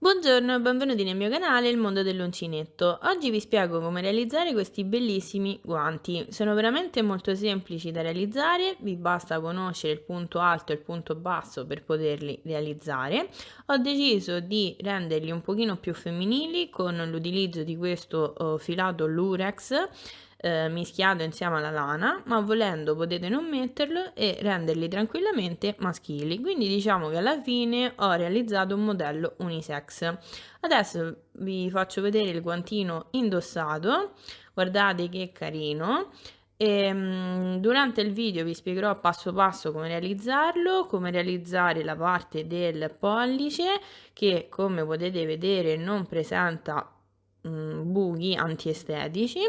Buongiorno e benvenuti nel mio canale Il mondo dell'uncinetto. Oggi vi spiego come realizzare questi bellissimi guanti. Sono veramente molto semplici da realizzare, vi basta conoscere il punto alto e il punto basso per poterli realizzare. Ho deciso di renderli un pochino più femminili con l'utilizzo di questo filato lurex mischiato insieme alla lana, ma volendo potete non metterlo e renderli tranquillamente maschili. Quindi diciamo che alla fine ho realizzato un modello unisex. Adesso vi faccio vedere il guantino indossato, guardate che carino. Durante il video vi spiegherò passo passo come realizzarlo, come realizzare la parte del pollice che, come potete vedere, non presenta buchi antiestetici,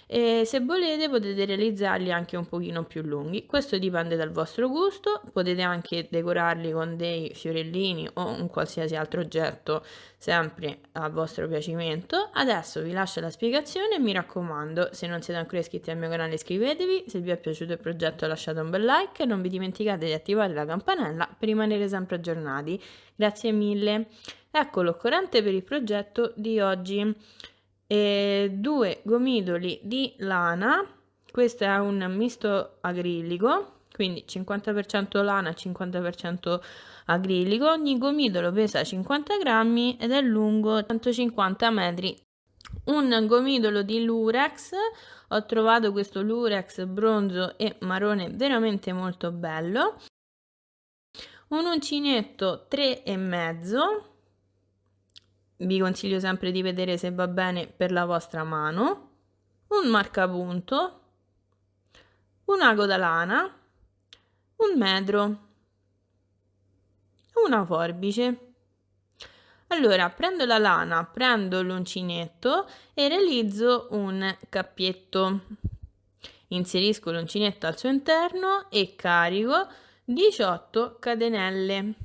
e se volete potete realizzarli anche un pochino più lunghi. Questo dipende dal vostro gusto, potete anche decorarli con dei fiorellini o un qualsiasi altro oggetto sempre a vostro piacimento. Adesso vi lascio la spiegazione e mi raccomando, se non siete ancora iscritti al mio canale iscrivetevi, se vi è piaciuto il progetto lasciate un bel like e non vi dimenticate di attivare la campanella per rimanere sempre aggiornati. Grazie mille. Ecco l'occorrente per il progetto di oggi: 2 gomitoli di lana, questo è un misto acrilico, quindi 50% lana e 50% acrilico. Ogni gomitolo pesa 50 grammi ed è lungo 150 metri. Un gomitolo di lurex, ho trovato questo lurex bronzo e marrone veramente molto bello. Un uncinetto 3,5, vi consiglio sempre di vedere se va bene per la vostra mano, un marcapunto, un ago da lana, un metro, una forbice. Allora prendo la lana, prendo l'uncinetto e realizzo un cappietto. Inserisco l'uncinetto al suo interno e carico 18 catenelle.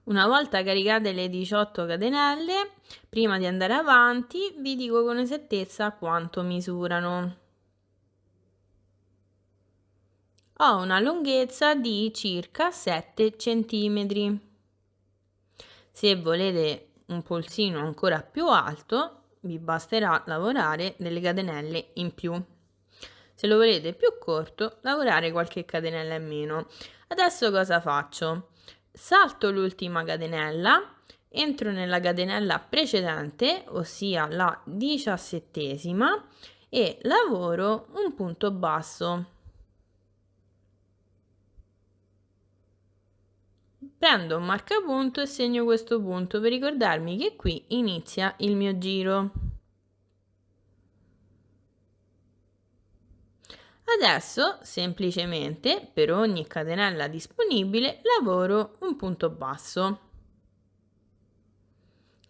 Una volta caricate le 18 catenelle, prima di andare avanti vi dico con esattezza quanto misurano. Ho una lunghezza di circa 7 cm. Se volete un polsino ancora più alto, vi basterà lavorare delle catenelle in più. Se lo volete più corto, lavorare qualche catenella in meno. Adesso cosa faccio? Salto l'ultima catenella, entro nella catenella precedente, ossia la 17ª, e lavoro un punto basso. Prendo un marcapunto e segno questo punto per ricordarmi che qui inizia il mio giro. Adesso semplicemente per ogni catenella disponibile lavoro un punto basso.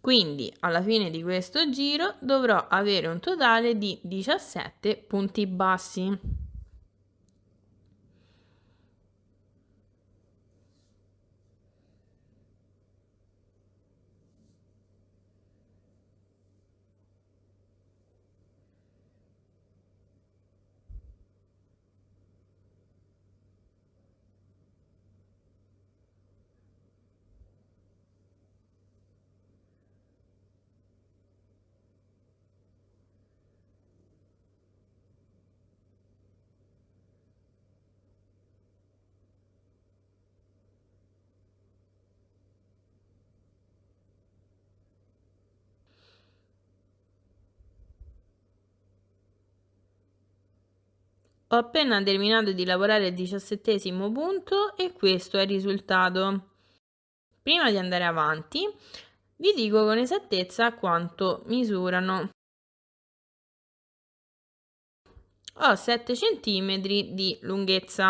Quindi alla fine di questo giro dovrò avere un totale di 17 punti bassi. Ho appena terminato di lavorare il 17° punto e questo è il risultato. Prima di andare avanti vi dico con esattezza quanto misurano. Ho 7 cm di lunghezza.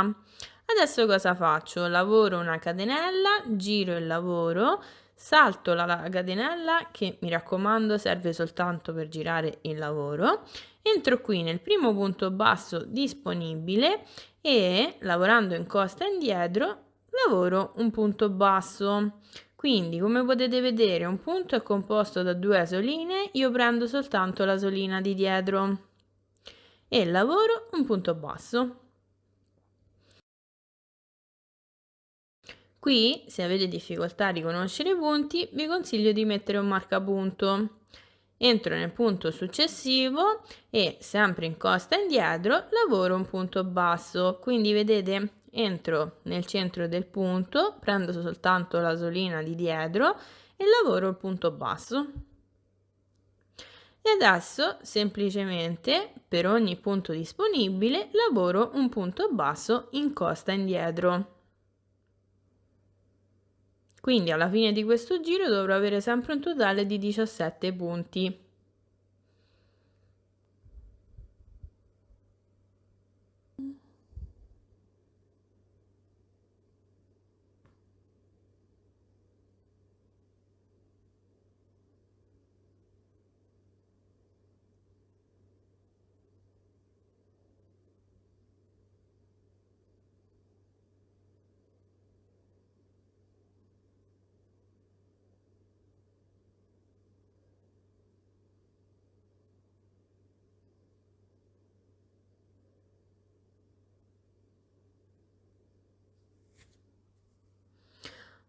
Adesso cosa faccio? Lavoro una catenella, giro il lavoro, salto la catenella che mi raccomando serve soltanto per girare il lavoro, entro qui nel primo punto basso disponibile e lavorando in costa indietro lavoro un punto basso. Quindi, come potete vedere, un punto è composto da 2 asoline, io prendo soltanto l'asolina di dietro e lavoro un punto basso. Qui, se avete difficoltà a riconoscere i punti, vi consiglio di mettere un marcapunto. Entro nel punto successivo e, sempre in costa indietro, lavoro un punto basso. Quindi vedete, entro nel centro del punto, prendo soltanto l'asolina di dietro e lavoro il punto basso. E adesso, semplicemente, per ogni punto disponibile, lavoro un punto basso in costa indietro. Quindi alla fine di questo giro dovrò avere sempre un totale di 17 punti.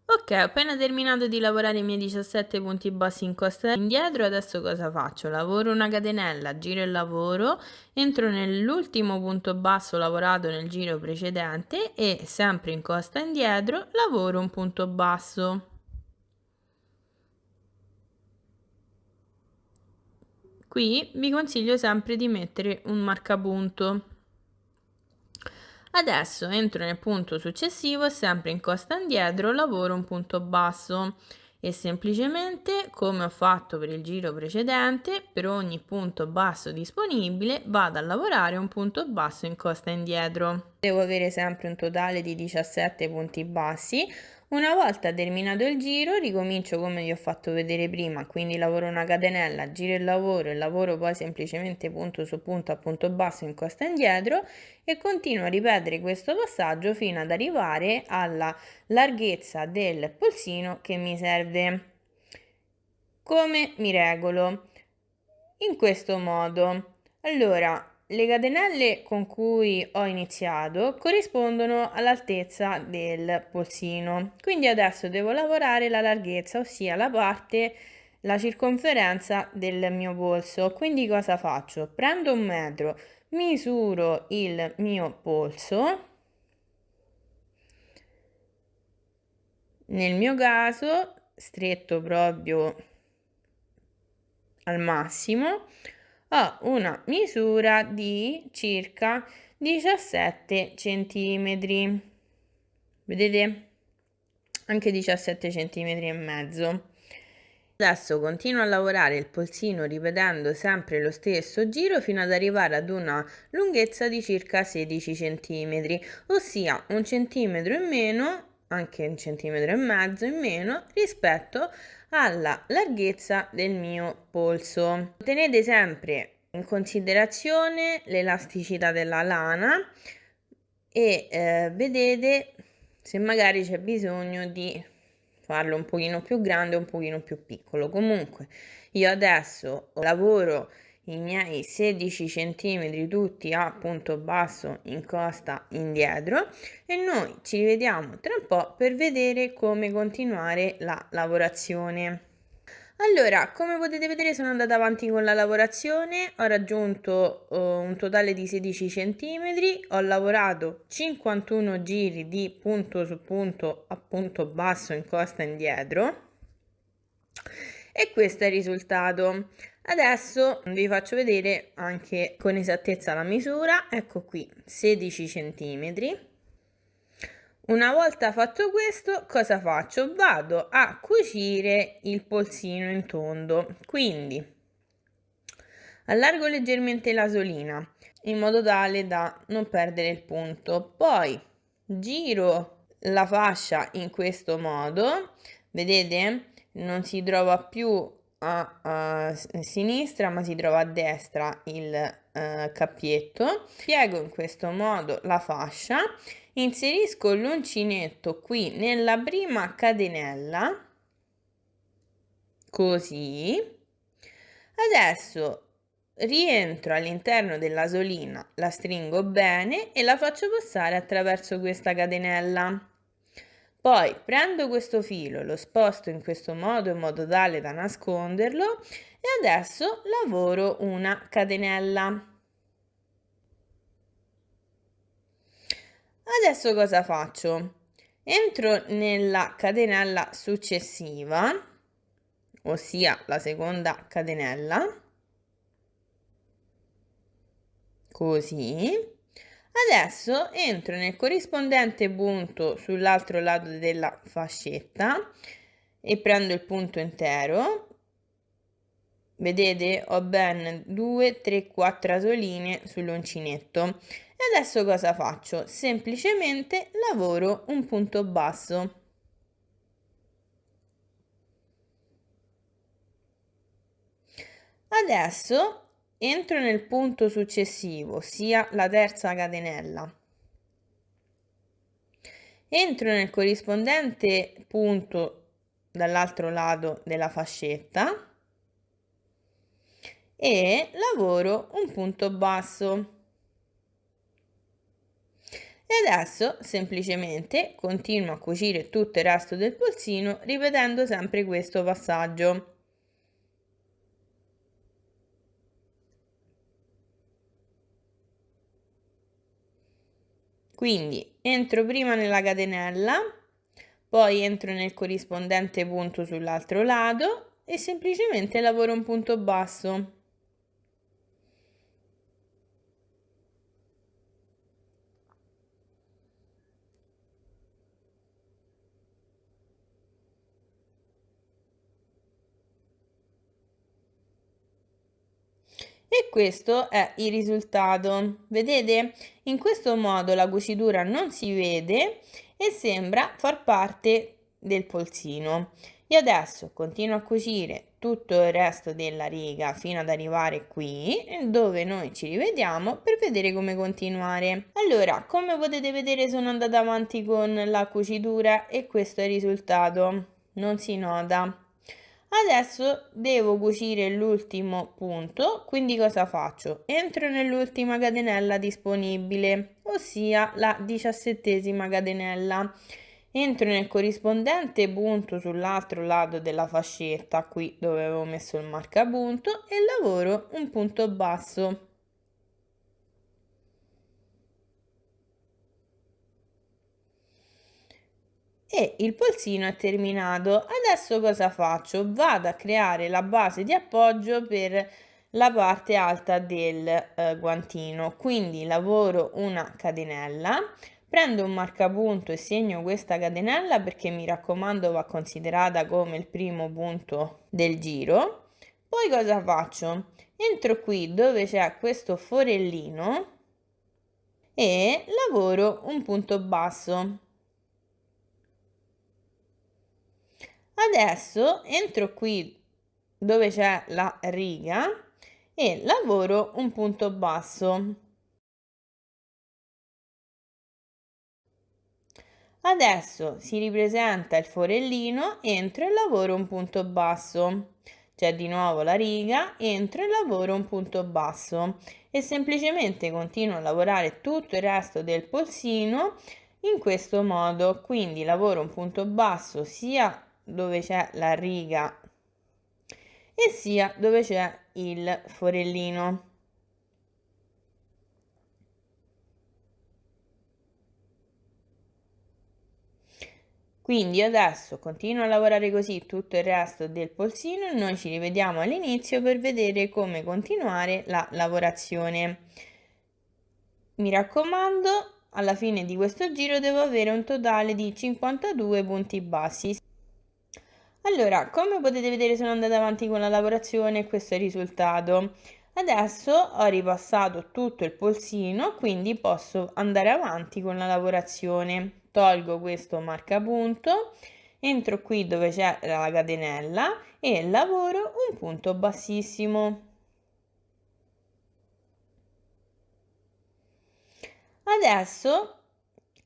Ok, ho appena terminato di lavorare i miei 17 punti bassi in costa indietro, adesso cosa faccio? Lavoro una catenella, giro il lavoro, entro nell'ultimo punto basso lavorato nel giro precedente e sempre in costa indietro lavoro un punto basso. Qui vi consiglio sempre di mettere un marcapunto. Adesso entro nel punto successivo e sempre in costa indietro lavoro un punto basso e semplicemente, come ho fatto per il giro precedente, per ogni punto basso disponibile vado a lavorare un punto basso in costa indietro. Devo avere sempre un totale di 17 punti bassi. Una volta terminato il giro ricomincio come vi ho fatto vedere prima, quindi lavoro una catenella, giro il lavoro e lavoro poi semplicemente punto su punto a punto basso in costa indietro e continuo a ripetere questo passaggio fino ad arrivare alla larghezza del polsino che mi serve. Come mi regolo? In questo modo. Allora, le catenelle con cui ho iniziato corrispondono all'altezza del polsino, quindi adesso devo lavorare la larghezza, ossia la circonferenza del mio polso. Quindi cosa faccio? Prendo un metro, misuro il mio polso, nel mio caso stretto proprio al massimo, ho una misura di circa 17 centimetri. Vedete? Anche 17 centimetri e mezzo. Adesso continuo a lavorare il polsino ripetendo sempre lo stesso giro fino ad arrivare ad una lunghezza di circa 16 centimetri, ossia 1 centimetro in meno, anche 1 centimetro e mezzo in meno rispetto alla larghezza del mio polso. Tenete sempre in considerazione l'elasticità della lana e vedete se magari c'è bisogno di farlo un pochino più grande o un pochino più piccolo. Comunque io adesso lavoro i miei 16 centimetri tutti a punto basso in costa indietro e noi ci rivediamo tra un po' per vedere come continuare la lavorazione. Allora, come potete vedere sono andata avanti con la lavorazione, ho raggiunto un totale di 16 centimetri, ho lavorato 51 giri di punto su punto a punto basso in costa indietro e questo è il risultato. Adesso vi faccio vedere anche con esattezza la misura, ecco qui 16 centimetri. Una volta fatto questo, cosa faccio? Vado a cucire il polsino in tondo, quindi allargo leggermente l'asolina in modo tale da non perdere il punto, poi giro la fascia in questo modo, vedete? Non si trova più a sinistra ma si trova a destra il cappietto, piego in questo modo la fascia inserisco l'uncinetto qui nella prima catenella, così. Adesso rientro all'interno della solina, la stringo bene e la faccio passare attraverso questa catenella. Poi prendo questo filo, lo sposto in questo modo in modo tale da nasconderlo e adesso lavoro una catenella. Adesso cosa faccio? Entro nella catenella successiva, ossia la seconda catenella, così. Adesso entro nel corrispondente punto sull'altro lato della fascetta e prendo il punto intero. Vedete, ho ben 2, 3, 4 asoline sull'uncinetto. E adesso cosa faccio? Semplicemente lavoro un punto basso. Adesso entro nel punto successivo, ossia la terza catenella. Entro nel corrispondente punto dall'altro lato della fascetta e lavoro un punto basso. E adesso semplicemente continuo a cucire tutto il resto del polsino ripetendo sempre questo passaggio. Quindi entro prima nella catenella, poi entro nel corrispondente punto sull'altro lato e semplicemente lavoro un punto basso. E questo è il risultato. Vedete? In questo modo la cucitura non si vede e sembra far parte del polsino. Io adesso continuo a cucire tutto il resto della riga fino ad arrivare qui, dove noi ci rivediamo per vedere come continuare. Allora, come potete vedere sono andata avanti con la cucitura e questo è il risultato. Non si nota. Adesso devo cucire l'ultimo punto, quindi cosa faccio? Entro nell'ultima catenella disponibile, ossia la 17ª catenella. Entro nel corrispondente punto sull'altro lato della fascetta, qui dove avevo messo il marcapunto, e lavoro un punto basso. E il polsino è terminato. Adesso cosa faccio? Vado a creare la base di appoggio per la parte alta del guantino, quindi lavoro una catenella, prendo un marcapunto e segno questa catenella perché mi raccomando va considerata come il primo punto del giro. Poi cosa faccio? Entro qui dove c'è questo forellino e lavoro un punto basso. Adesso entro qui dove c'è la riga e lavoro un punto basso. Adesso si ripresenta il forellino, entro e lavoro un punto basso. C'è di nuovo la riga, entro e lavoro un punto basso e semplicemente continuo a lavorare tutto il resto del polsino in questo modo. Quindi lavoro un punto basso sia dove c'è la riga e sia dove c'è il forellino. Quindi adesso continuo a lavorare così tutto il resto del polsino e noi ci rivediamo all'inizio per vedere come continuare la lavorazione. Mi raccomando, alla fine di questo giro devo avere un totale di 52 punti bassi. Allora, come potete vedere sono andata avanti con la lavorazione e questo è il risultato. Adesso ho ripassato tutto il polsino, quindi posso andare avanti con la lavorazione. Tolgo questo marcapunto, entro qui dove c'è la catenella e lavoro un punto bassissimo. Adesso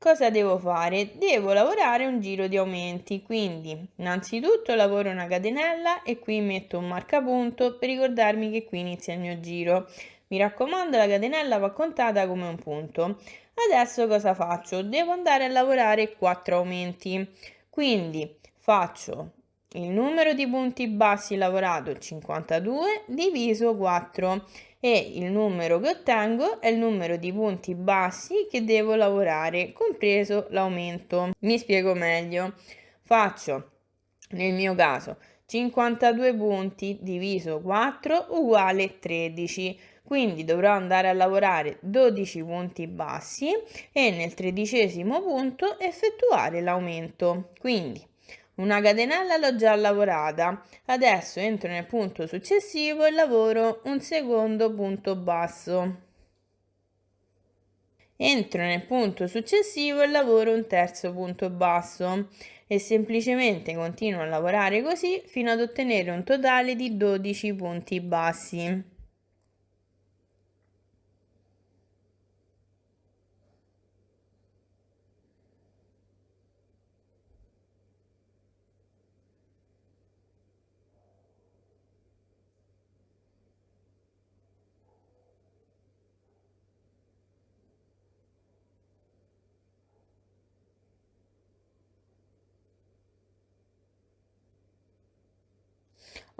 Cosa devo fare? Devo lavorare un giro di aumenti, quindi innanzitutto lavoro una catenella e qui metto un marcapunto per ricordarmi che qui inizia il mio giro. Mi raccomando, la catenella va contata come un punto. Adesso cosa faccio? Devo andare a lavorare 4 aumenti, quindi faccio il numero di punti bassi lavorato 52 diviso 4 e il numero che ottengo è il numero di punti bassi che devo lavorare, compreso l'aumento. Mi spiego meglio. Faccio, nel mio caso, 52 punti diviso 4 uguale 13. Quindi dovrò andare a lavorare 12 punti bassi e nel 13° punto effettuare l'aumento. Quindi una catenella l'ho già lavorata, adesso entro nel punto successivo e lavoro un secondo punto basso. Entro nel punto successivo e lavoro un terzo punto basso e semplicemente continuo a lavorare così fino ad ottenere un totale di 12 punti bassi.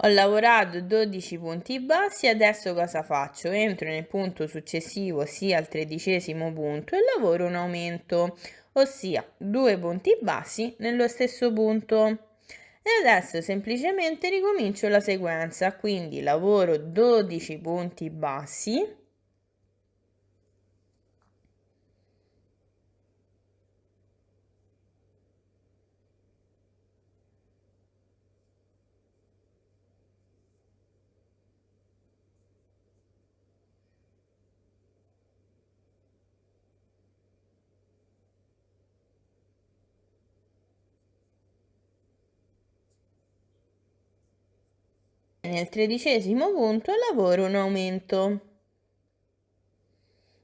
Ho lavorato 12 punti bassi, adesso cosa faccio? Entro nel punto successivo, ossia al 13° punto, e lavoro un aumento, ossia 2 punti bassi nello stesso punto. E adesso semplicemente ricomincio la sequenza, quindi lavoro 12 punti bassi. Nel 13° punto lavoro un aumento.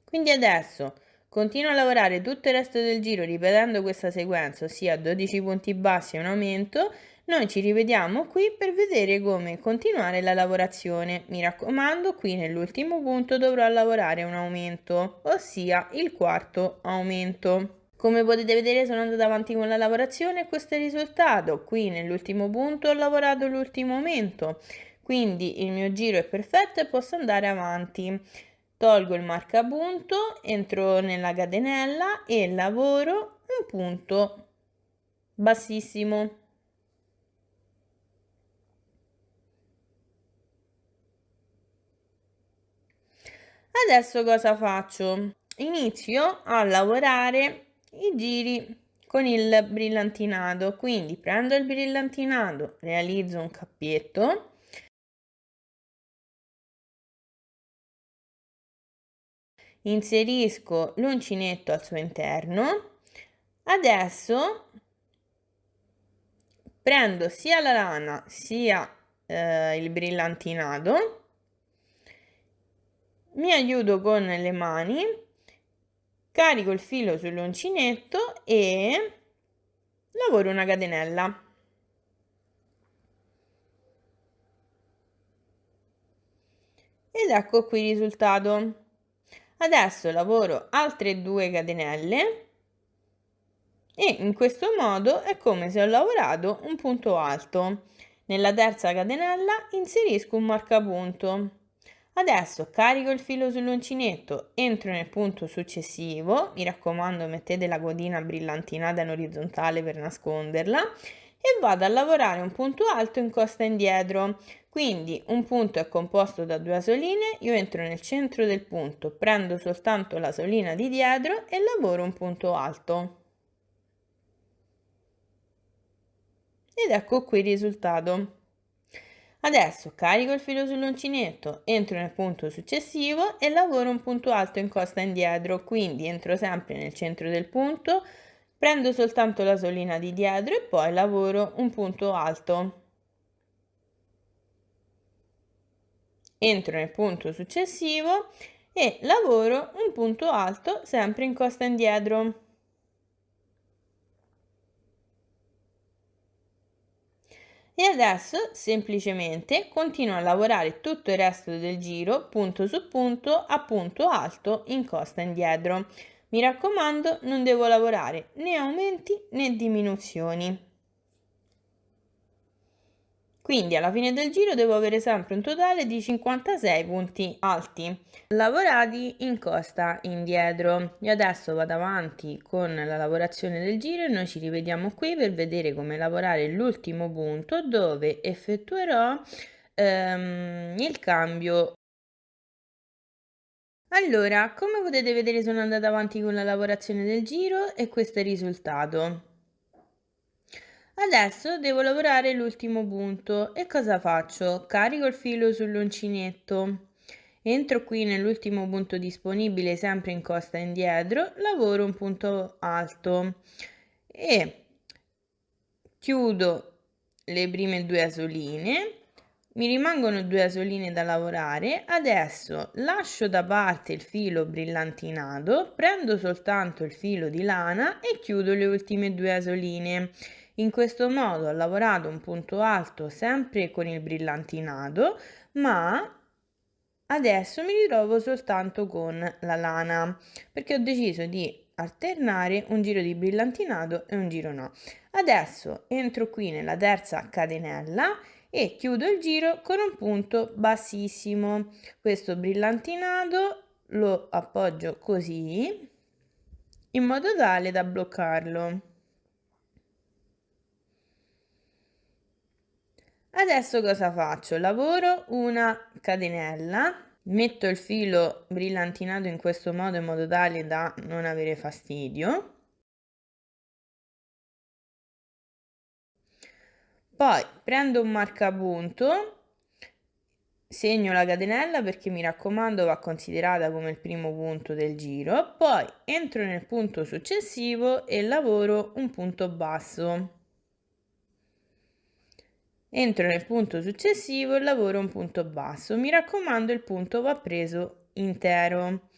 Quindi adesso continuo a lavorare tutto il resto del giro ripetendo questa sequenza, ossia 12 punti bassi e un aumento. Noi ci rivediamo qui per vedere come continuare la lavorazione. Mi raccomando, qui nell'ultimo punto dovrò lavorare un aumento, ossia il quarto aumento. Come potete vedere sono andata avanti con la lavorazione e questo è il risultato. Qui nell'ultimo punto ho lavorato l'ultimo aumento, quindi il mio giro è perfetto e posso andare avanti. Tolgo il marcapunto, entro nella catenella e lavoro un punto bassissimo. Adesso cosa faccio? Inizio a lavorare i giri con il brillantinato, quindi prendo il brillantinato, realizzo un cappietto, inserisco l'uncinetto al suo interno. Adesso prendo sia la lana sia il brillantinato, mi aiuto con le mani, carico il filo sull'uncinetto e lavoro una catenella. Ed ecco qui il risultato. Adesso lavoro altre 2 catenelle e in questo modo è come se ho lavorato un punto alto. Nella terza catenella inserisco un marcapunto. Adesso carico il filo sull'uncinetto, entro nel punto successivo, mi raccomando mettete la codina brillantinata in orizzontale per nasconderla, e vado a lavorare un punto alto in costa indietro. Quindi un punto è composto da 2 asoline, io entro nel centro del punto, prendo soltanto la solina di dietro e lavoro un punto alto. Ed ecco qui il risultato. Adesso carico il filo sull'uncinetto, entro nel punto successivo e lavoro un punto alto in costa indietro, quindi entro sempre nel centro del punto, prendo soltanto la solina di dietro e poi lavoro un punto alto. Entro nel punto successivo e lavoro un punto alto sempre in costa indietro. E adesso semplicemente continuo a lavorare tutto il resto del giro punto su punto a punto alto in costa indietro. Mi raccomando, non devo lavorare né aumenti né diminuzioni. Quindi alla fine del giro devo avere sempre un totale di 56 punti alti lavorati in costa indietro. E adesso vado avanti con la lavorazione del giro e noi ci rivediamo qui per vedere come lavorare l'ultimo punto dove effettuerò il cambio. Allora, come potete vedere sono andata avanti con la lavorazione del giro e questo è il risultato. Adesso devo lavorare l'ultimo punto e cosa faccio? Carico il filo sull'uncinetto, entro qui nell'ultimo punto disponibile sempre in costa indietro, lavoro un punto alto e chiudo le prime due asoline. Mi rimangono due asoline da lavorare. Adesso lascio da parte il filo brillantinato, prendo soltanto il filo di lana e chiudo le ultime due asoline. In questo modo ho lavorato un punto alto sempre con il brillantinato, ma adesso mi ritrovo soltanto con la lana perché ho deciso di alternare un giro di brillantinato e un giro no. Adesso entro qui nella terza catenella e chiudo il giro con un punto bassissimo. Questo brillantinato lo appoggio così in modo tale da bloccarlo. Adesso cosa faccio? Lavoro una catenella, metto il filo brillantinato in questo modo in modo tale da non avere fastidio. Poi prendo un marcapunto, segno la catenella perché mi raccomando va considerata come il primo punto del giro, poi entro nel punto successivo e lavoro un punto basso. Entro nel punto successivo e lavoro un punto basso. Mi raccomando, il punto va preso intero.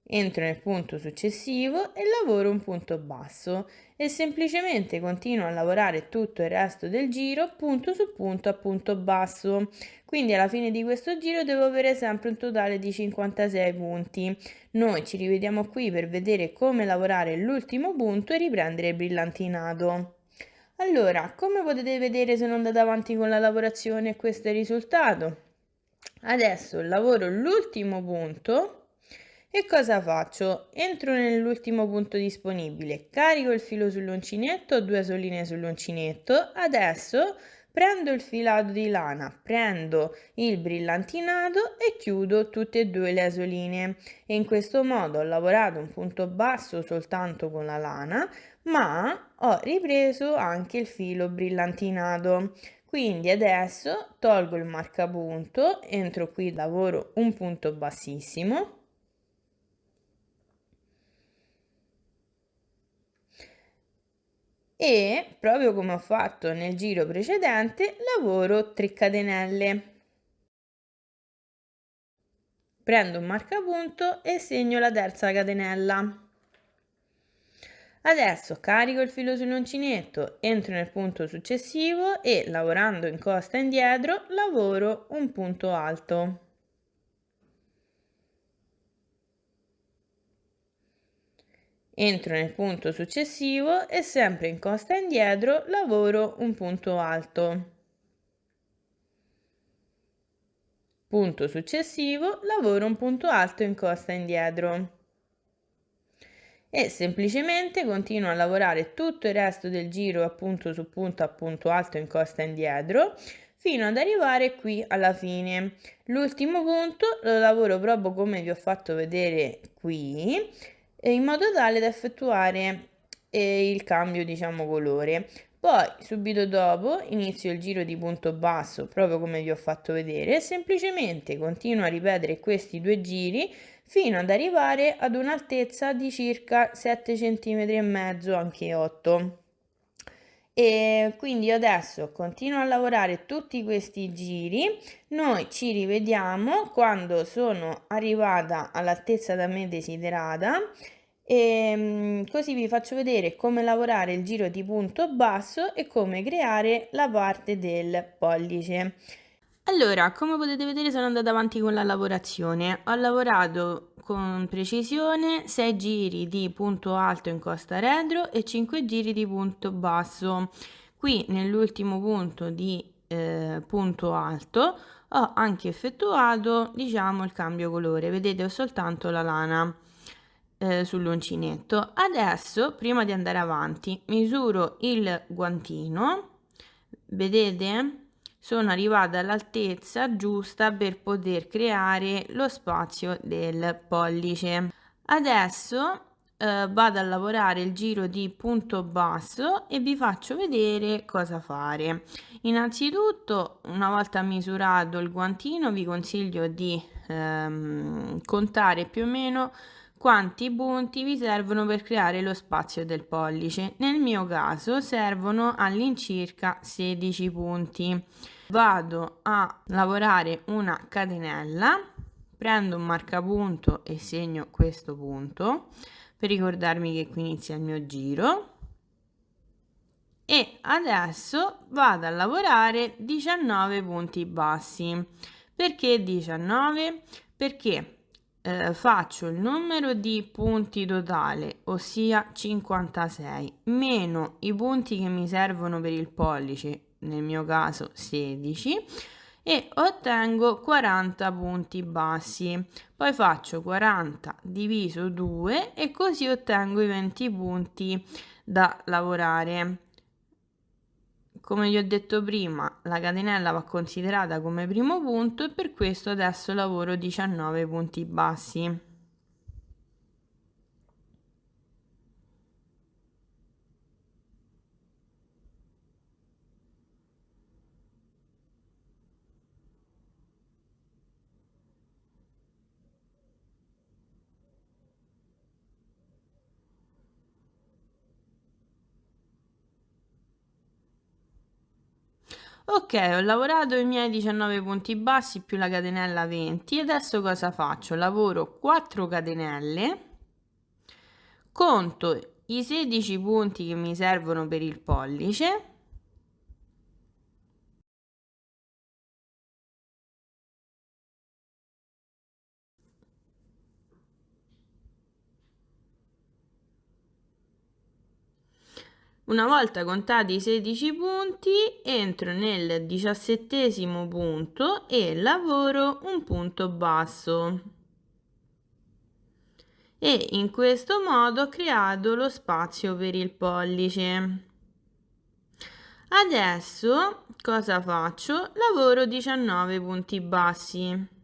Entro nel punto successivo e lavoro un punto basso e semplicemente continuo a lavorare tutto il resto del giro punto su punto a punto basso. Quindi alla fine di questo giro devo avere sempre un totale di 56 punti. Noi ci rivediamo qui per vedere come lavorare l'ultimo punto e riprendere il brillantinato. Allora, come potete vedere sono andata avanti con la lavorazione e questo è il risultato. Adesso lavoro l'ultimo punto e cosa faccio? Entro nell'ultimo punto disponibile, carico il filo sull'uncinetto, ho due asoline sull'uncinetto, adesso prendo il filato di lana, prendo il brillantinato e chiudo tutte e due le asoline e in questo modo ho lavorato un punto basso soltanto con la lana, ma ho ripreso anche il filo brillantinato. Quindi adesso tolgo il marcapunto, entro qui, lavoro un punto bassissimo e proprio come ho fatto nel giro precedente lavoro 3 catenelle. Prendo un marcapunto e segno la terza catenella. Adesso carico il filo sull'uncinetto, entro nel punto successivo e lavorando in costa indietro lavoro un punto alto. Entro nel punto successivo e sempre in costa indietro lavoro un punto alto. Punto successivo, lavoro un punto alto in costa indietro. E semplicemente continuo a lavorare tutto il resto del giro appunto su punto a punto alto in costa indietro fino ad arrivare qui alla fine. L'ultimo punto lo lavoro proprio come vi ho fatto vedere qui in modo tale da effettuare il cambio diciamo colore. Poi subito dopo inizio il giro di punto basso proprio come vi ho fatto vedere e semplicemente continuo a ripetere questi due giri fino ad arrivare ad un'altezza di circa 7 cm e mezzo, anche 8. E quindi adesso continuo a lavorare tutti questi giri, noi ci rivediamo quando sono arrivata all'altezza da me desiderata e così vi faccio vedere come lavorare il giro di punto basso e come creare la parte del pollice. Allora, come potete vedere sono andata avanti con la lavorazione. Ho lavorato con precisione 6 giri di punto alto in costa retro e 5 giri di punto basso. Qui nell'ultimo punto di punto alto ho anche effettuato, diciamo, il cambio colore. Vedete, ho soltanto la lana sull'uncinetto. Adesso, prima di andare avanti, misuro il guantino. Vedete? Sono arrivata all'altezza giusta per poter creare lo spazio del pollice. Adesso vado a lavorare il giro di punto basso e vi faccio vedere cosa fare. Innanzitutto, una volta misurato il guantino, vi consiglio di contare più o meno quanti punti vi servono per creare lo spazio del pollice. Nel mio caso servono all'incirca 16 punti. Vado a lavorare una catenella, prendo un marcapunto e segno questo punto per ricordarmi che qui inizia il mio giro. E adesso vado a lavorare 19 punti bassi. Perché 19? Perché faccio il numero di punti totale, ossia 56, meno i punti che mi servono per il pollice, nel mio caso 16, e ottengo 40 punti bassi. Poi faccio 40 diviso 2 e così ottengo i 20 punti da lavorare. Come vi ho detto prima, la catenella va considerata come primo punto e per questo adesso lavoro 19 punti bassi. Ok, ho lavorato i miei 19 punti bassi più la catenella 20. Adesso cosa faccio? Lavoro 4 catenelle, conto i 16 punti che mi servono per il pollice. Una volta contati i 16 punti, entro nel 17° punto e lavoro un punto basso. E in questo modo ho creato lo spazio per il pollice. Adesso cosa faccio? Lavoro 19 punti bassi.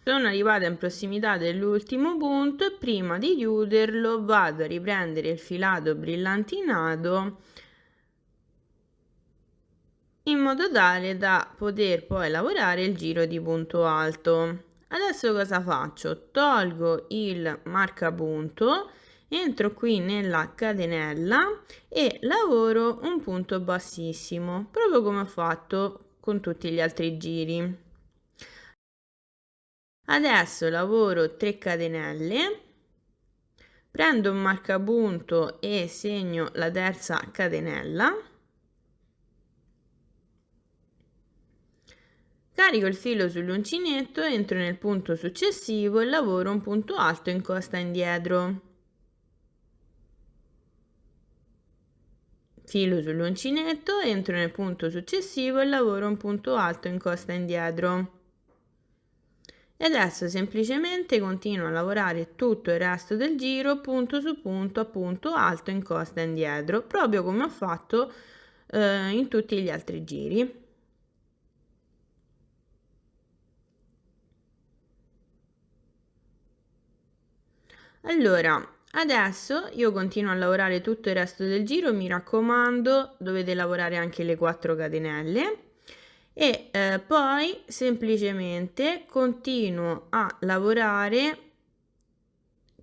Sono arrivata in prossimità dell'ultimo punto e prima di chiuderlo vado a riprendere il filato brillantinato in modo tale da poter poi lavorare il giro di punto alto. Adesso cosa faccio? Tolgo il marcapunto, entro qui nella catenella e lavoro un punto bassissimo, proprio come ho fatto con tutti gli altri giri. Adesso lavoro 3 catenelle, prendo un marcapunto e segno la terza catenella, carico il filo sull'uncinetto, entro nel punto successivo e lavoro un punto alto in costa indietro. Filo sull'uncinetto, entro nel punto successivo e lavoro un punto alto in costa indietro. E adesso semplicemente continuo a lavorare tutto il resto del giro punto su punto a punto alto in costa indietro, proprio come ho fatto in tutti gli altri giri. Allora, adesso io continuo a lavorare tutto il resto del giro, mi raccomando, dovete lavorare anche le 4 catenelle e poi semplicemente continuo a lavorare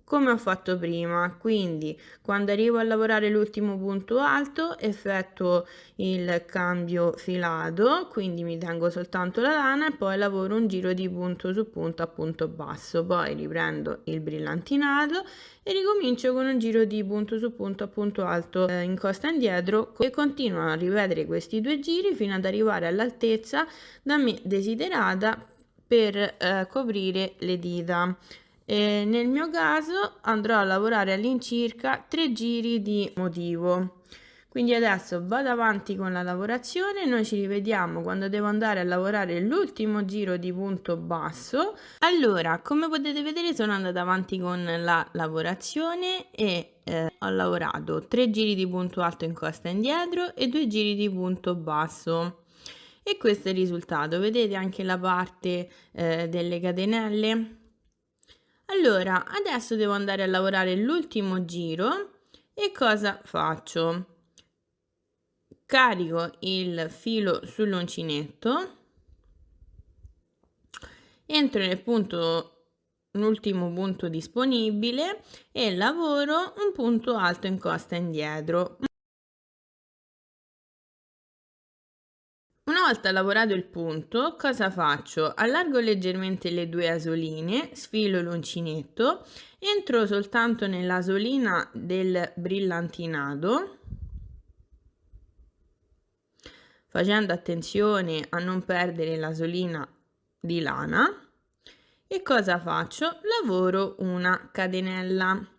come ho fatto prima, quindi quando arrivo a lavorare l'ultimo punto alto effettuo il cambio filato, quindi mi tengo soltanto la lana e poi lavoro un giro di punto su punto a punto basso, poi riprendo il brillantinato e ricomincio con un giro di punto su punto a punto alto in costa indietro e continuo a ripetere questi 2 giri fino ad arrivare all'altezza da me desiderata per coprire le dita. Nel mio caso andrò a lavorare all'incirca 3 giri di motivo. Quindi adesso vado avanti con la lavorazione, noi ci rivediamo quando devo andare a lavorare l'ultimo giro di punto basso. Allora, come potete vedere sono andata avanti con la lavorazione e ho lavorato 3 giri di punto alto in costa indietro e 2 giri di punto basso. E questo è il risultato, vedete anche la parte delle catenelle? Allora, adesso devo andare a lavorare l'ultimo giro e cosa faccio? Carico il filo sull'uncinetto, entro nel punto, l'ultimo punto disponibile e lavoro un punto alto in costa indietro. Una volta lavorato il punto, cosa faccio? Allargo leggermente le 2 asoline, sfilo l'uncinetto, entro soltanto nell'asolina del brillantinato, facendo attenzione a non perdere l'asolina di lana. E cosa faccio? Lavoro una catenella.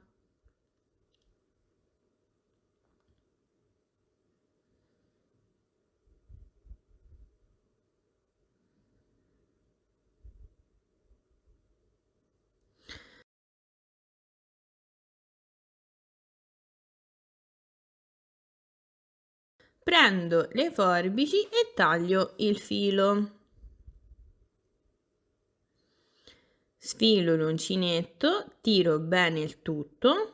Prendo le forbici e taglio il filo. Sfilo l'uncinetto, tiro bene il tutto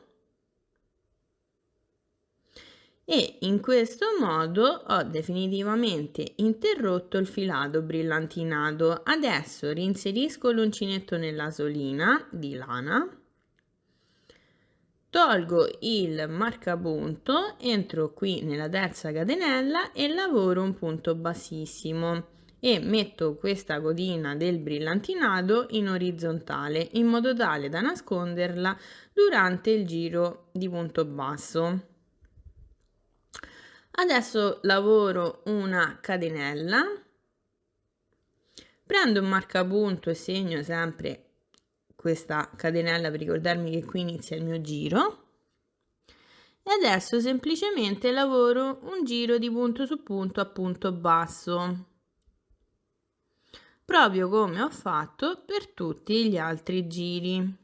e in questo modo ho definitivamente interrotto il filato brillantinato. Adesso rinserisco l'uncinetto nell'asolina di lana, tolgo il marcapunto, entro qui nella terza catenella e lavoro un punto bassissimo e metto questa codina del brillantinato in orizzontale in modo tale da nasconderla durante il giro di punto basso. Adesso lavoro una catenella, prendo un marcapunto e segno sempre questa catenella per ricordarmi che qui inizia il mio giro e adesso semplicemente lavoro un giro di punto su punto a punto basso, proprio come ho fatto per tutti gli altri giri.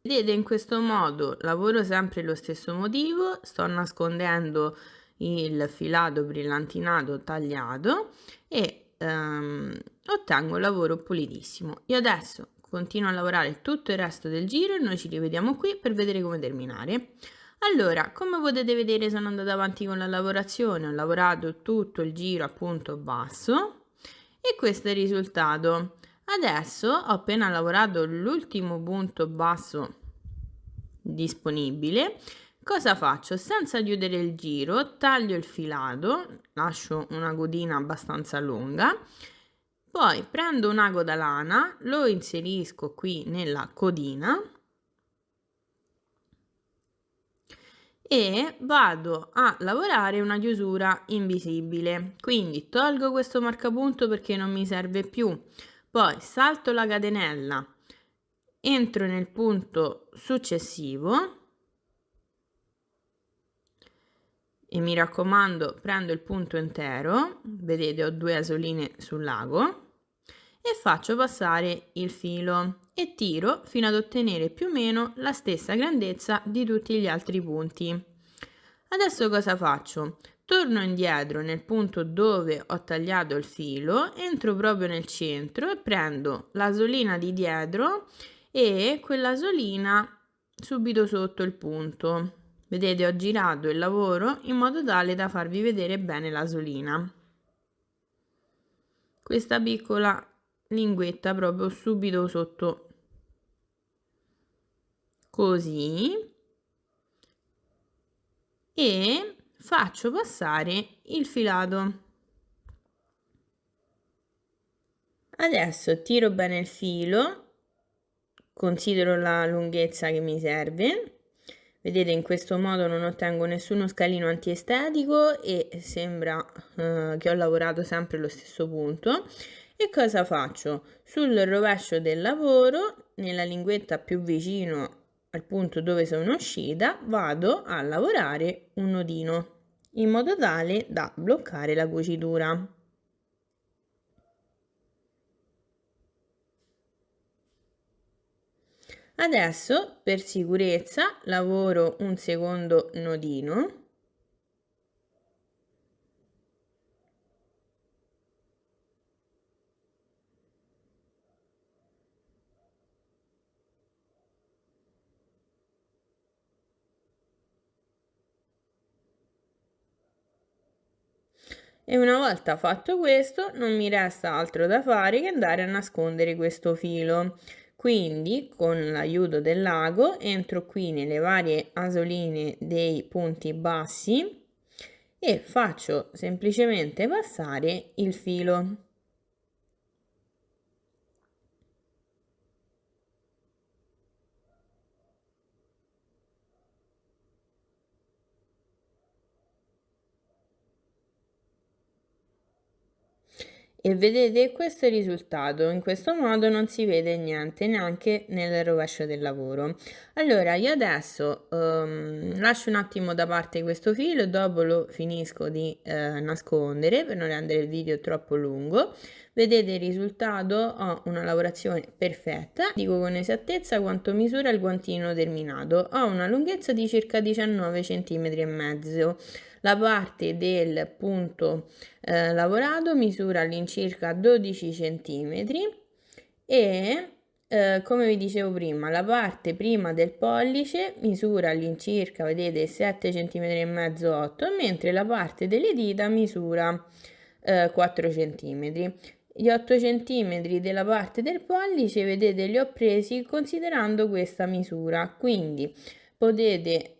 Vedete, in questo modo lavoro sempre lo stesso motivo, sto nascondendo il filato brillantinato tagliato e ottengo un lavoro pulitissimo. Io adesso continuo a lavorare tutto il resto del giro e noi ci rivediamo qui per vedere come terminare. Allora, come potete vedere sono andata avanti con la lavorazione, ho lavorato tutto il giro a punto basso e questo è il risultato. Adesso ho appena lavorato l'ultimo punto basso disponibile. Cosa faccio? Senza chiudere il giro, taglio il filato, lascio una codina abbastanza lunga, poi prendo un ago da lana, lo inserisco qui nella codina e vado a lavorare una chiusura invisibile. Quindi tolgo questo marcapunto perché non mi serve più, poi salto la catenella, entro nel punto successivo e mi raccomando prendo il punto intero, vedete ho 2 asoline sul lago, e faccio passare il filo e tiro fino ad ottenere più o meno la stessa grandezza di tutti gli altri punti. Adesso cosa faccio? Torno indietro nel punto dove ho tagliato il filo, entro proprio nel centro e prendo l'asolina di dietro e quell'asolina subito sotto il punto. Vedete, ho girato il lavoro in modo tale da farvi vedere bene l'asolina. Questa piccola linguetta proprio subito sotto, così, e faccio passare il filato. Adesso tiro bene il filo, considero la lunghezza che mi serve. Vedete, in questo modo non ottengo nessuno scalino antiestetico e sembra che ho lavorato sempre lo stesso punto. E cosa faccio? Sul rovescio del lavoro, nella linguetta più vicino al punto dove sono uscita, vado a lavorare un nodino in modo tale da bloccare la cucitura. Adesso, per sicurezza, lavoro un secondo nodino. E una volta fatto questo non mi resta altro da fare che andare a nascondere questo filo. Quindi con l'aiuto del lago entro qui nelle varie asoline dei punti bassi e faccio semplicemente passare il filo. E vedete, questo è il risultato. In questo modo non si vede niente neanche nel rovescio del lavoro. Allora io adesso lascio un attimo da parte questo filo e dopo lo finisco di nascondere per non rendere il video troppo lungo. Vedete il risultato? Ho una lavorazione perfetta, dico con esattezza quanto misura il guantino terminato. Ho una lunghezza di circa 19 cm e mezzo. La parte del punto lavorato misura all'incirca 12 cm e come vi dicevo prima, la parte prima del pollice misura all'incirca, vedete, 7 cm e mezzo, 8, mentre la parte delle dita misura 4 cm. Gli 8 cm della parte del pollice, vedete, li ho presi considerando questa misura, quindi potete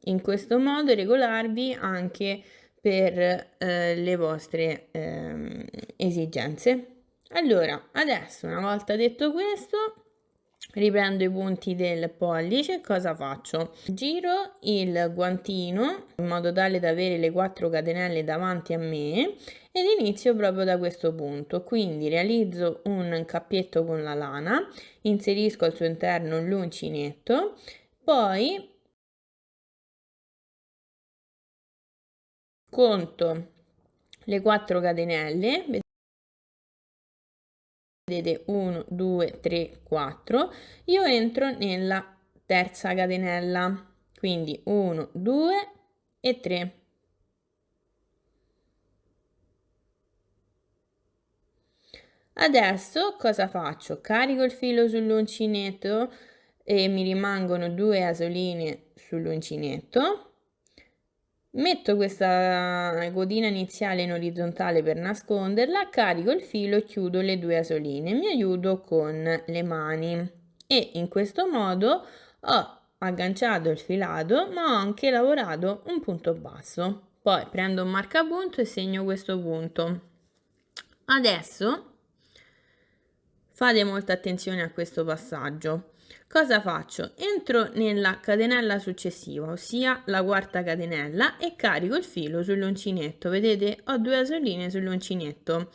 in questo modo regolarvi anche per le vostre esigenze. Allora, adesso una volta detto questo, riprendo i punti del pollice. Cosa faccio? Giro il guantino in modo tale da avere le 4 catenelle davanti a me ed inizio proprio da questo punto. Quindi realizzo un cappietto con la lana, inserisco al suo interno l'uncinetto, poi conto le 4 catenelle, vedete 1 2 3 4, io entro nella terza catenella, quindi 1 2 e 3. Adesso cosa faccio? Carico il filo sull'uncinetto e mi rimangono 2 asoline sull'uncinetto. Metto questa codina iniziale in orizzontale per nasconderla, carico il filo e chiudo le 2 asoline. Mi aiuto con le mani e in questo modo ho agganciato il filato ma ho anche lavorato un punto basso. Poi prendo un marcapunto e segno questo punto. Adesso Fate molta attenzione a questo passaggio. Cosa faccio? Entro nella catenella successiva, ossia la quarta catenella, e carico il filo sull'uncinetto. Vedete? Ho 2 asoline sull'uncinetto.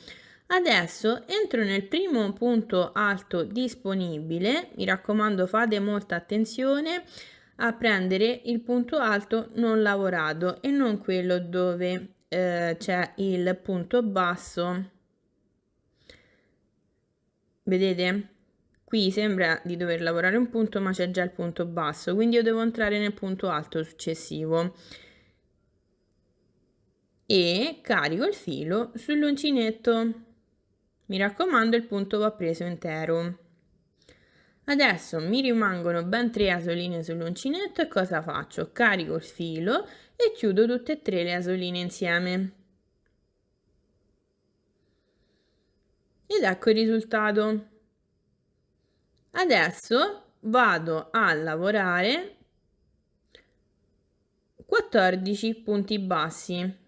Adesso entro nel primo punto alto disponibile. Mi raccomando, fate molta attenzione a prendere il punto alto non lavorato e non quello dove c'è il punto basso. Vedete? Qui sembra di dover lavorare un punto, ma c'è già il punto basso, quindi io devo entrare nel punto alto successivo e carico il filo sull'uncinetto. Mi raccomando, il punto va preso intero. Adesso mi rimangono ben 3 asoline sull'uncinetto e cosa faccio? Carico il filo e chiudo tutte e 3 le asoline insieme. Ed ecco il risultato. Adesso vado a lavorare 14 punti bassi.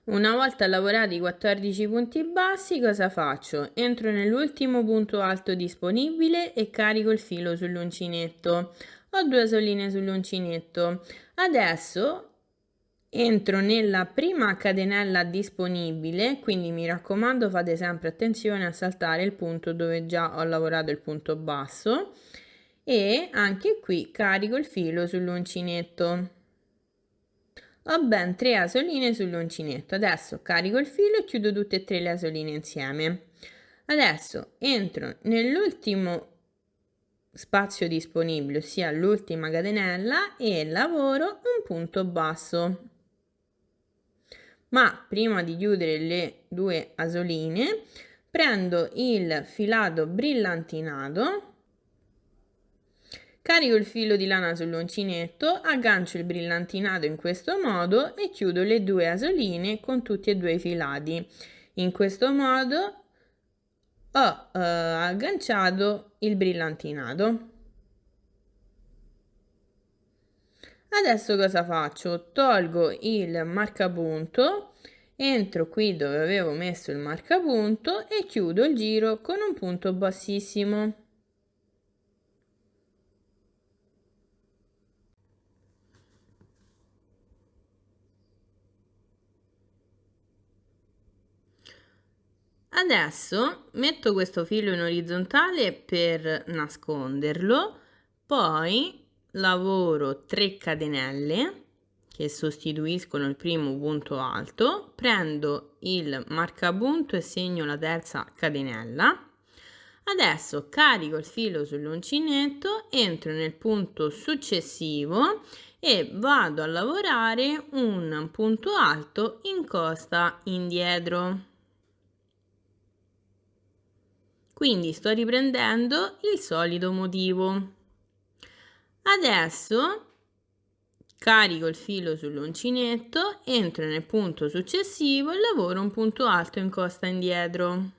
Una volta lavorati i 14 punti bassi, cosa faccio? Entro nell'ultimo punto alto disponibile e carico il filo sull'uncinetto. Ho 2 asoline sull'uncinetto. Adesso entro nella prima catenella disponibile, quindi mi raccomando, fate sempre attenzione a saltare il punto dove già ho lavorato il punto basso, e anche qui carico il filo sull'uncinetto. Ho ben 3 asoline sull'uncinetto. Adesso carico il filo e chiudo tutte e 3 le asoline insieme. Adesso entro nell'ultimo spazio disponibile, ossia l'ultima catenella, e lavoro un punto basso. Ma prima di chiudere le 2 asoline, prendo il filato brillantinato, carico il filo di lana sull'uncinetto, aggancio il brillantinato in questo modo e chiudo le 2 asoline con tutti e 2 i filati. In questo modo ho agganciato il brillantinato. Adesso cosa faccio? Tolgo il marcapunto, entro qui dove avevo messo il marcapunto e chiudo il giro con un punto bassissimo. Adesso metto questo filo in orizzontale per nasconderlo, poi lavoro 3 catenelle che sostituiscono il primo punto alto, prendo il marcapunto e segno la terza catenella. Adesso carico il filo sull'uncinetto, entro nel punto successivo e vado a lavorare un punto alto in costa indietro. Quindi sto riprendendo il solito motivo. Adesso carico il filo sull'uncinetto, entro nel punto successivo e lavoro un punto alto in costa indietro.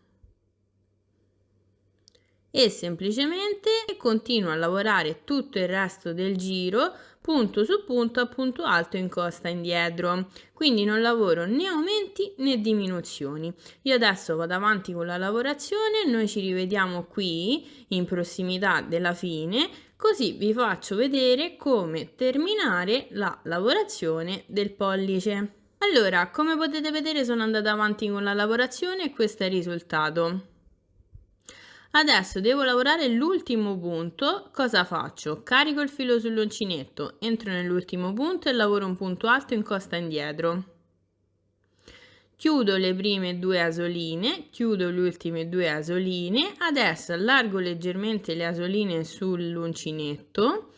E semplicemente continuo a lavorare tutto il resto del giro punto su punto a punto alto in costa indietro, quindi non lavoro né aumenti né diminuzioni. Io adesso vado avanti con la lavorazione, noi ci rivediamo qui in prossimità della fine, così vi faccio vedere come terminare la lavorazione del pollice. Allora, come potete vedere sono andata avanti con la lavorazione e questo è il risultato. Adesso devo lavorare l'ultimo punto. Cosa faccio? Carico il filo sull'uncinetto, entro nell'ultimo punto e lavoro un punto alto in costa indietro. Chiudo le prime 2 asoline, chiudo le ultime 2 asoline, adesso allargo leggermente le asoline sull'uncinetto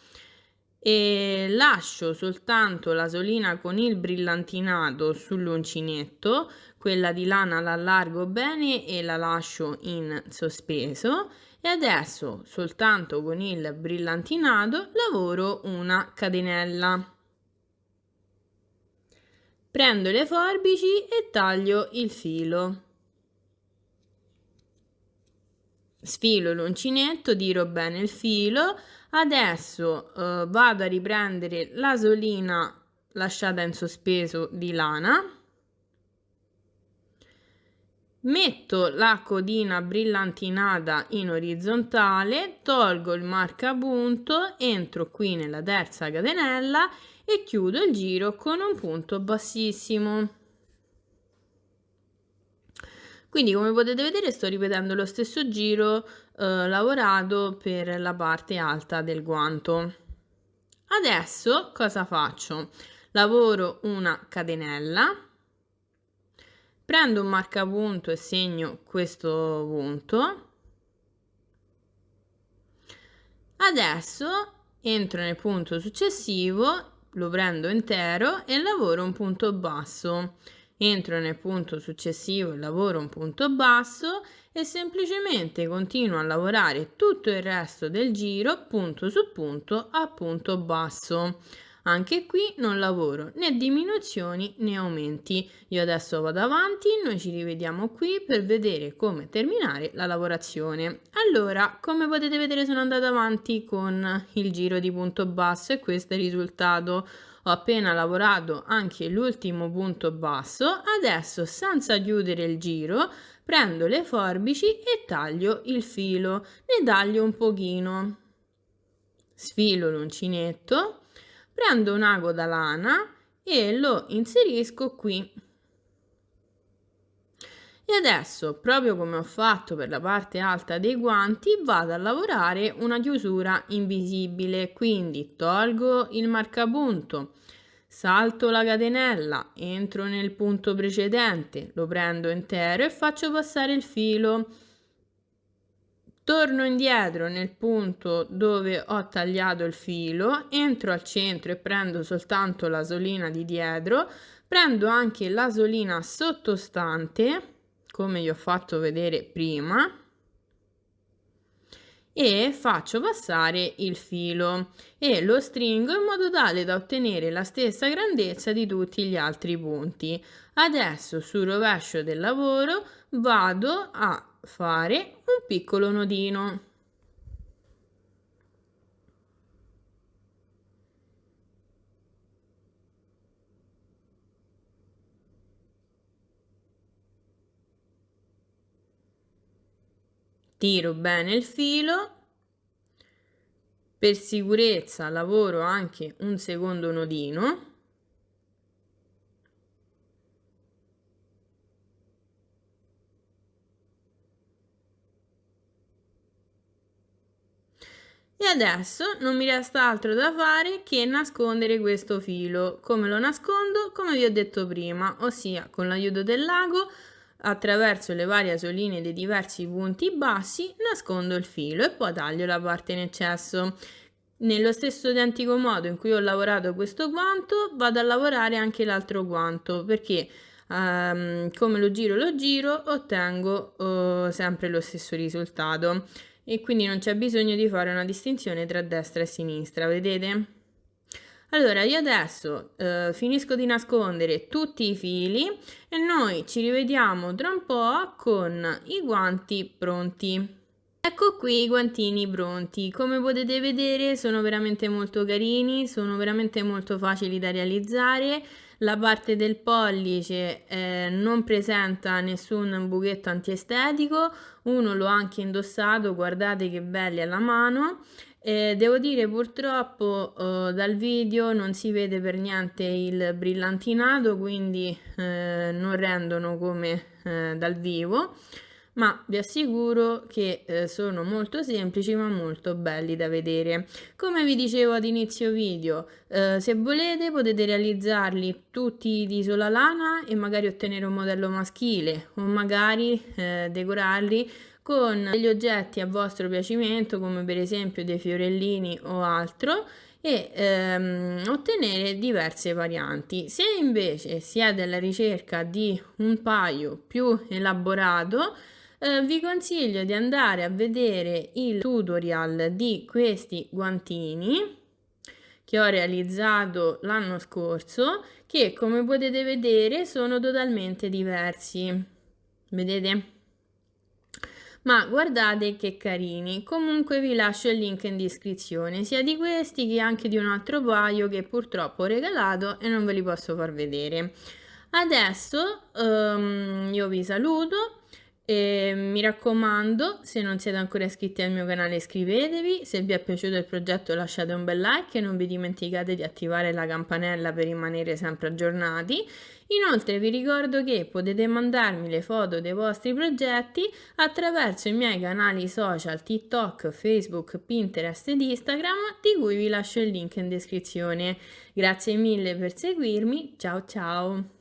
e lascio soltanto l'asolina con il brillantinato sull'uncinetto, quella di lana la allargo bene e la lascio in sospeso e adesso soltanto con il brillantinato lavoro una catenella. Prendo le forbici e taglio il filo. Sfilo l'uncinetto, tiro bene il filo. Adesso vado a riprendere l'asolina lasciata in sospeso di lana. Metto la codina brillantinata in orizzontale, tolgo il marcapunto, entro qui nella terza catenella e chiudo il giro con un punto bassissimo. Quindi come potete vedere sto ripetendo lo stesso giro lavorato per la parte alta del guanto. Adesso cosa faccio? Lavoro una catenella, prendo un marcapunto e segno questo punto. Adesso entro nel punto successivo, lo prendo intero e lavoro un punto basso. Entro nel punto successivo e lavoro un punto basso e semplicemente continuo a lavorare tutto il resto del giro punto su punto a punto basso. Anche qui non lavoro né diminuzioni né aumenti. Io adesso vado avanti, noi ci rivediamo qui per vedere come terminare la lavorazione. Allora, come potete vedere sono andata avanti con il giro di punto basso e questo è il risultato. Ho appena lavorato anche l'ultimo punto basso, adesso senza chiudere il giro prendo le forbici e taglio il filo, ne taglio un pochino. Sfilo l'uncinetto, prendo un ago da lana e lo inserisco qui. E adesso, proprio come ho fatto per la parte alta dei guanti, vado a lavorare una chiusura invisibile, quindi tolgo il marcapunto, salto la catenella, entro nel punto precedente, lo prendo intero e faccio passare il filo. Torno indietro nel punto dove ho tagliato il filo, entro al centro e prendo soltanto l'asolina di dietro, prendo anche l'asolina sottostante, come vi ho fatto vedere prima, e faccio passare il filo e lo stringo in modo tale da ottenere la stessa grandezza di tutti gli altri punti. Adesso sul rovescio del lavoro vado a fare un piccolo nodino. Tiro bene il filo, per sicurezza lavoro anche un secondo nodino e adesso non mi resta altro da fare che nascondere questo filo. Come lo nascondo? Come vi ho detto prima, ossia con l'aiuto dell'ago attraverso le varie asoline dei diversi punti bassi nascondo il filo e poi taglio la parte in eccesso. Nello stesso identico modo in cui ho lavorato questo guanto vado a lavorare anche l'altro guanto perché come lo giro ottengo sempre lo stesso risultato e quindi non c'è bisogno di fare una distinzione tra destra e sinistra, vedete? Allora io adesso finisco di nascondere tutti i fili e noi ci rivediamo tra un po' con i guanti pronti. Ecco qui i guantini pronti, come potete vedere sono veramente molto carini, sono veramente molto facili da realizzare, la parte del pollice non presenta nessun buchetto antiestetico, uno l'ho anche indossato, guardate che belli alla mano. Devo dire purtroppo dal video non si vede per niente il brillantinato, quindi non rendono come dal vivo. ma vi assicuro che sono molto semplici ma molto belli da vedere. Come vi dicevo ad inizio video, se volete potete realizzarli tutti di sola lana e magari ottenere un modello maschile o magari decorarli con degli oggetti a vostro piacimento come per esempio dei fiorellini o altro e ottenere diverse varianti. Se invece siete alla ricerca di un paio più elaborato, vi consiglio di andare a vedere il tutorial di questi guantini che ho realizzato l'anno scorso, che come potete vedere sono totalmente diversi. Vedete? Ma guardate che carini. Comunque vi lascio il link in descrizione, sia di questi che anche di un altro paio che purtroppo ho regalato e non ve li posso far vedere. Adesso io vi saluto e mi raccomando, se non siete ancora iscritti al mio canale iscrivetevi, se vi è piaciuto il progetto lasciate un bel like e non vi dimenticate di attivare la campanella per rimanere sempre aggiornati. Inoltre vi ricordo che potete mandarmi le foto dei vostri progetti attraverso i miei canali social TikTok, Facebook, Pinterest ed Instagram, di cui vi lascio il link in descrizione. Grazie mille per seguirmi, ciao ciao!